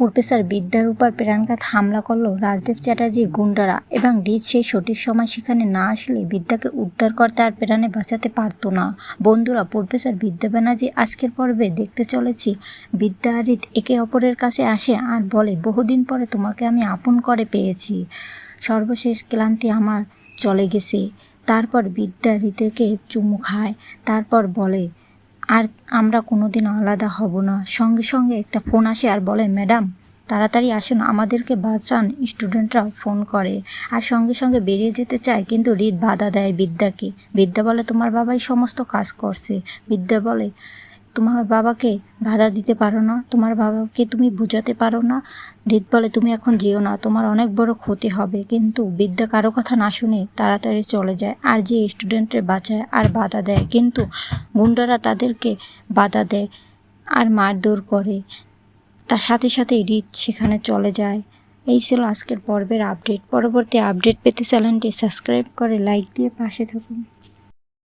Professor বিদ্যার উপর প্রাণঘাত হামলা করলো রাজদেব চ্যাটার্জির গুন্ডারা এবং রিত সেই সঠিক সময় সেখানে না আসলে বিদ্যাকে উদ্ধার করতে আর প্রাণে বাঁচাতে পারতো না। বন্ধুরা, প্রফেসর বিদ্যা ব্যানার্জি আজকের পর্বে দেখতে চলেছি বিদ্যা আর রিত একে অপরের কাছে আসে আর বলে, বহুদিন পরে তোমাকে আমি আপন করে পেয়েছি, সর্বশেষ ক্লান্তি আমার চলে গেছে। তারপর বিদ্যা রিতকে চুমু খায়, তারপর বলে, আর আমরা কোনোদিন আলাদা হব না। সঙ্গে সঙ্গে একটা ফোন আসে আর বলে, ম্যাডাম তাড়াতাড়ি আসুন, আমাদেরকে বাঁচান। স্টুডেন্টরা ফোন করে আর সঙ্গে সঙ্গে বেরিয়ে যেতে চায়, কিন্তু রিত বাধা দেয় বিদ্যাকে। বিদ্যা বলে, তোমার বাবাই সমস্ত কাজ করছে। বিদ্যা বলে, তোমার বাবাকে বাধা দিতে পারো না, তোমার বাবাকে তুমি বোঝাতে পারো না। রিত বলে, তুমি এখন যেও না, তোমার অনেক বড় ক্ষতি হবে। কিন্তু বিদ্যা কারো কথা না শুনে তাড়াতাড়ি চলে যায় আর যে স্টুডেন্টের বাঁচায় আর বাধা দেয়, কিন্তু গুন্ডারা তাদেরকে বাধা দেয় আর মারধর করে। তার সাথে সাথে রিত সেখানে চলে যায়। এই ছিল আজকের পর্বের আপডেট। পরবর্তী আপডেট পেতে চ্যানেলটি সাবস্ক্রাইব করে লাইক দিয়ে পাশে থাকুন।